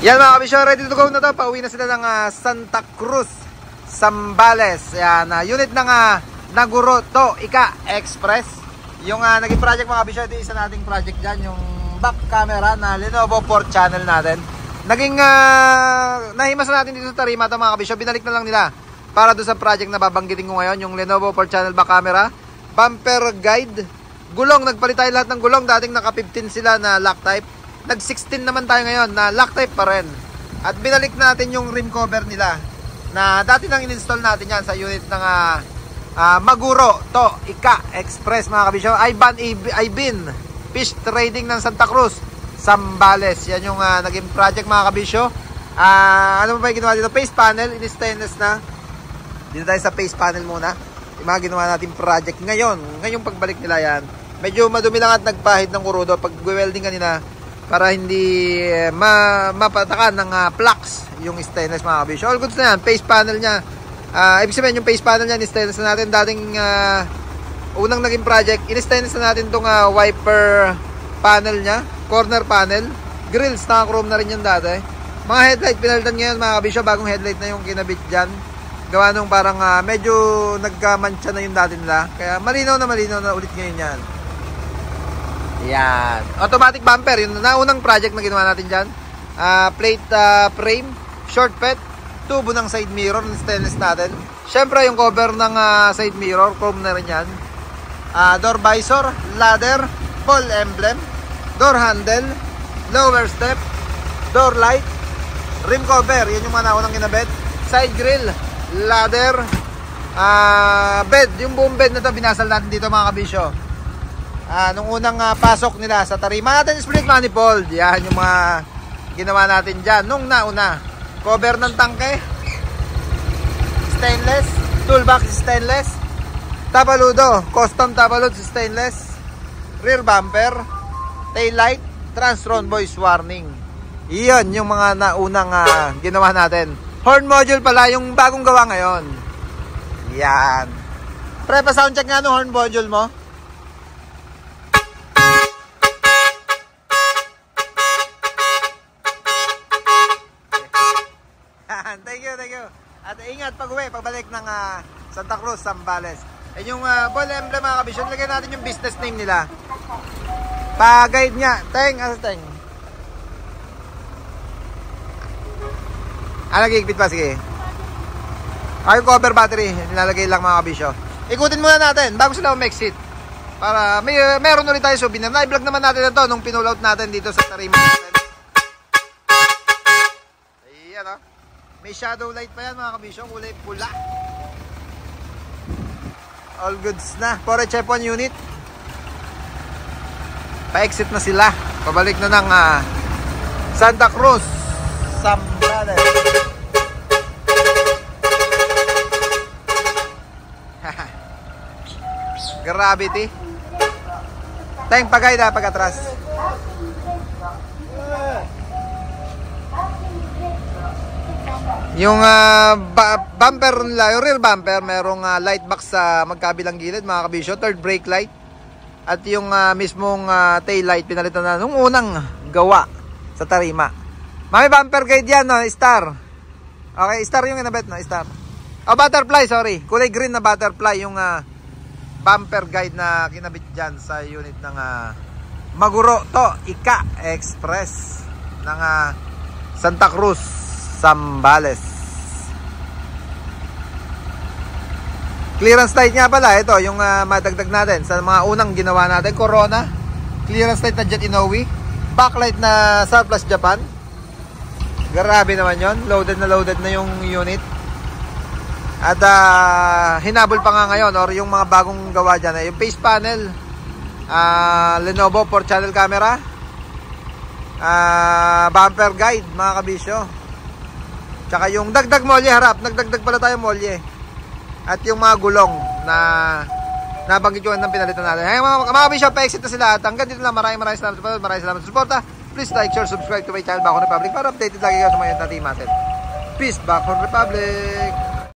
Yan mga kabisyo, ready to go na to. Pauwi na sila ng Santa Cruz, Zambales. Yan, unit ng Naguro to Ika Express. Yung naging project mga kabisyo, ito isa nating project dyan. Yung back camera na Lenovo 4 channel natin. Naging nahimasan natin dito sa Tarima ito mga kabisyo. Binalik na lang nila para doon sa project na babanggitin ko ngayon. Yung Lenovo 4 channel back camera, bumper guide, gulong. Nagpalit tayo lahat ng gulong. Dating naka 15 sila na lock type, nag 16 naman tayo ngayon na lock type pa rin. At binalik natin yung rim cover nila na dati nang in-install natin yan sa unit ng Maguro to Ika Express mga kabisyo. Ibin Fish Trading ng Santa Cruz, Zambales. Yan yung naging project mga kabisyo. Ano pa yung ginawa dito? Face panel, in-stainless na. Dito tayo sa face panel muna. Yung mga ginawa natin project ngayon. Ngayong pagbalik nila yan, medyo madumi lang at nagpahid ng kurudo pag welding kanina para hindi mapatakan ng flux yung stainless mga kabisyo. All goods na yan. Face panel nya, ibig sabihin yung face panel nya in-stainless na natin. Dating unang naging project, in-stainless na natin itong wiper panel nya, corner panel. Grills, naka-chrome na rin yan dati. Mga headlight pinalitan ngayon mga kabisyo. Bagong headlight na yung kinabit dyan. Gawa nung parang medyo nagkamantsa na yung dati nila. Kaya malinaw na ulit ngayon yan. Yan. Automatic bumper. Yung naunang project na ginawa natin dyan. Plate frame, short pet, tubo ng side mirror ng stainless natin. Syempre yung cover ng side mirror, chrome na rin yan. Door visor, ladder, ball emblem, door handle, lower step, door light, rim cover. Yan yung mga naunang ginabit. Side grill, ladder, bed. Yung buong bed na to binasal natin dito mga kabisyo. Nung unang pasok nila sa Tarima natin, split manifold. Yan yung mga ginawa natin dyan nung nauna. Cover ng tangke, stainless. Toolbox stainless. Tabaludo, custom tabalud stainless. Rear bumper, tail light, Transron voice warning. Iyon yung mga naunang ginawa natin. Horn module pala yung bagong gawa ngayon. Yan. Pre, pa sound check nga no horn module mo. Thank you. At ingat pag-uwi, pagbalik ng Santa Cruz, Zambales. And yung ball emblem mga kabisyon, lagyan natin yung business name nila. Pa-guide nga. Teng, asa teng? Nag-iigpit pa, sige. Yung cover battery, nilalagay lang mga kabisyo. Ikutin muna natin, bago sila umexit. Para meron ulit tayo souvenir. Na-vlog naman natin ito nung pinull out natin dito sa Tarima natin. Ayan o. May shadow light pa yan mga kabisyo, kulay pula. All goods na. For a chep 1 unit. Pa-exit na sila. Pabalik na ng Santa Cruz, Zambales. Gravity. Tayong pagay na pag-atras. Yung bumper nila, yung rear bumper, merong light box sa magkabilang gilid mga kabisyo, third brake light. At yung mismong tail light pinalitan na nung unang gawa sa Tarima. May bumper guide yan, no? Star. Okay, star yung inabit, no? Star. Butterfly, sorry. Kulay green na butterfly yung bumper guide na kinabit dyan sa unit ng Maguro to Ika Express ng Santa Cruz, Zambales. Clearance light nga pala, ito yung madagdag natin sa mga unang ginawa natin. Corona, clearance light na Jet Inoue, backlight na Surplus Japan. Grabe naman yon, loaded na yung unit. At hinabol pa nga ngayon, or yung mga bagong gawa dyan, yung face panel, Lenovo 4 channel camera, bumper guide mga kabisyo. Tsaka yung dagdag molye harap, nagdagdag pala tayo molye. At yung mga gulong na nabanggit yung ng pinalitan natin. Hey, mga kabisyo, pa-exit na sila. At hanggang dito lang, maraming salamat sa panonood, maraming salamat sa suporta. Please like, share, subscribe to my channel, Back on Republic, para updated lagi kayo sa mga natin. Peace, Back on Republic.